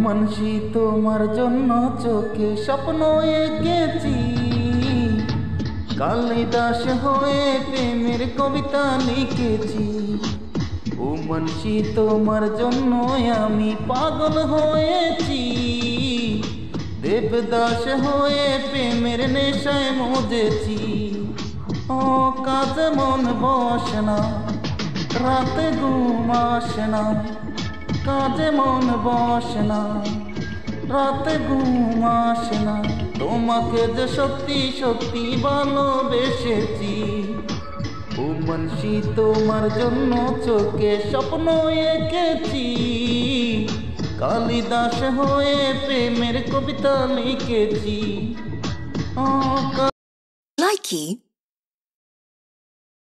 মানসি তোমার জন্য চোখে স্বপ্ন এঁকেছি, কালিদাস হয়ে প্রেমের কবিতা লিখেছি। ও মানসি তোমার জন্য আমি পাগল হয়েছি, দেবদাস হয়ে প্রেমের নেশায় মজেছি। ও কাজে মন বসে না, রাতে ঘুম আসে না, কাজে মন বসে না, রাতে ঘুম আসে না। তোমাকে যে সত্যি সত্যি ভালোবেসেছি। ও মানসি তোমার জন্য চোখে স্বপ্ন এঁকেছি, কালিদাস হয়ে প্রেমের কবিতা লিখেছি। ও Likey